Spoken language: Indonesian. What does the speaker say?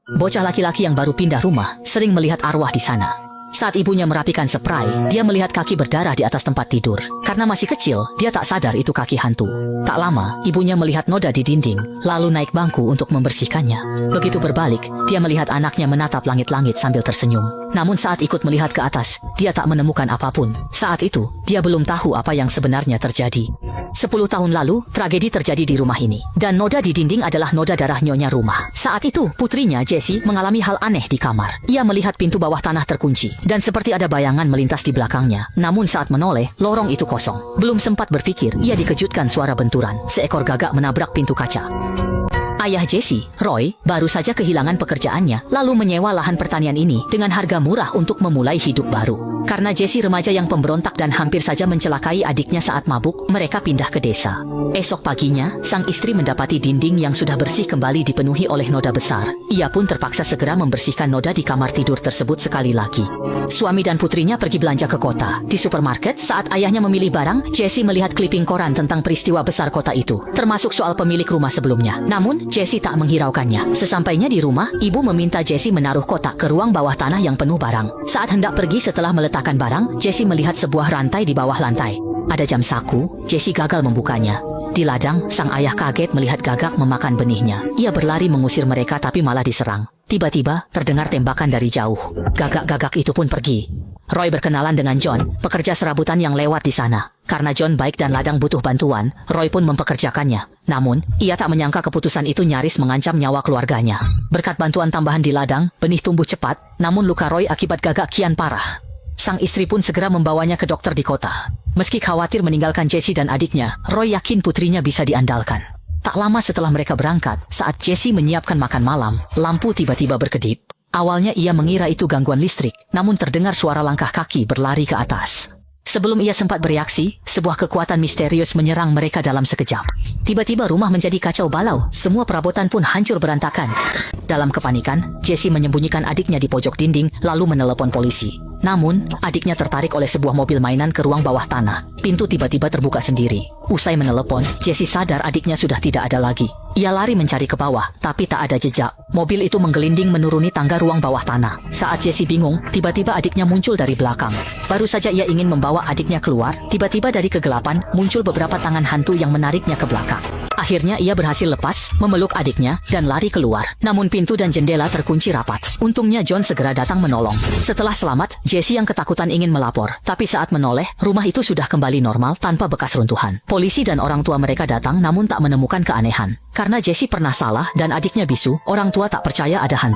Bocah laki-laki yang baru pindah rumah sering melihat arwah di sana. Saat ibunya merapikan spray, dia melihat kaki berdarah di atas tempat tidur. Karena masih kecil, dia tak sadar itu kaki hantu. Tak lama, ibunya melihat noda di dinding, lalu naik bangku untuk membersihkannya. Begitu berbalik, dia melihat anaknya menatap langit-langit sambil tersenyum. Namun saat ikut melihat ke atas, dia tak menemukan apapun. Saat itu, dia belum tahu apa yang sebenarnya terjadi. 10 tahun lalu, tragedi terjadi di rumah ini. Dan noda di dinding adalah noda darah nyonya rumah. Saat itu, putrinya, Jessie, mengalami hal aneh di kamar. Ia melihat pintu bawah tanah terkunci. Dan seperti ada bayangan melintas di belakangnya. Namun saat menoleh, lorong itu kosong. Belum sempat berpikir, ia dikejutkan suara benturan. Seekor gagak menabrak pintu kaca. Ayah Jessie, Roy, baru saja kehilangan pekerjaannya, lalu menyewa lahan pertanian ini dengan harga murah untuk memulai hidup baru. Karena Jessie remaja yang pemberontak dan hampir saja mencelakai adiknya saat mabuk, mereka pindah ke desa. Esok paginya, sang istri mendapati dinding yang sudah bersih kembali dipenuhi oleh noda besar. Ia pun terpaksa segera membersihkan noda di kamar tidur tersebut sekali lagi. Suami dan putrinya pergi belanja ke kota. Di supermarket, saat ayahnya memilih barang, Jessie melihat kliping koran tentang peristiwa besar kota itu, termasuk soal pemilik rumah sebelumnya. Namun, Jessie tak menghiraukannya. Sesampainya di rumah, ibu meminta Jessie menaruh kotak ke ruang bawah tanah yang penuh barang. Saat hendak pergi setelah meletakkan barang, Jessie melihat sebuah rantai di bawah lantai. Ada jam saku, Jessie gagal membukanya. Di ladang, sang ayah kaget melihat gagak memakan benihnya. Ia berlari mengusir mereka tapi malah diserang. Tiba-tiba, terdengar tembakan dari jauh. Gagak-gagak itu pun pergi. Roy berkenalan dengan John, pekerja serabutan yang lewat di sana. Karena John baik dan ladang butuh bantuan, Roy pun mempekerjakannya. Namun, ia tak menyangka keputusan itu nyaris mengancam nyawa keluarganya. Berkat bantuan tambahan di ladang, benih tumbuh cepat, namun luka Roy akibat gagak kian parah. Sang istri pun segera membawanya ke dokter di kota. Meski khawatir meninggalkan Jessie dan adiknya, Roy yakin putrinya bisa diandalkan. Tak lama setelah mereka berangkat, saat Jessie menyiapkan makan malam, lampu tiba-tiba berkedip. Awalnya ia mengira itu gangguan listrik, namun terdengar suara langkah kaki berlari ke atas. Sebelum ia sempat bereaksi, sebuah kekuatan misterius menyerang mereka dalam sekejap. Tiba-tiba rumah menjadi kacau balau, semua perabotan pun hancur berantakan. Dalam kepanikan, Jessie menyembunyikan adiknya di pojok dinding, lalu menelepon polisi. Namun, adiknya tertarik oleh sebuah mobil mainan ke ruang bawah tanah. Pintu tiba-tiba terbuka sendiri. Usai menelepon, Jessie sadar adiknya sudah tidak ada lagi. Ia lari mencari ke bawah, tapi tak ada jejak. Mobil itu menggelinding menuruni tangga ruang bawah tanah. Saat Jessie bingung, tiba-tiba adiknya muncul dari belakang. Baru saja ia ingin membawa adiknya keluar, tiba-tiba dari kegelapan muncul beberapa tangan hantu yang menariknya ke belakang. Akhirnya ia berhasil lepas, memeluk adiknya, dan lari keluar. Namun pintu dan jendela terkunci rapat. Untungnya John segera datang menolong. Setelah selamat, Jessie yang ketakutan ingin melapor. Tapi saat menoleh, rumah itu sudah kembali normal tanpa bekas runtuhan. Polisi dan orang tua mereka datang namun tak menemukan keanehan. Karena Jessie pernah salah dan adiknya bisu, orang tua tak percaya ada hantu.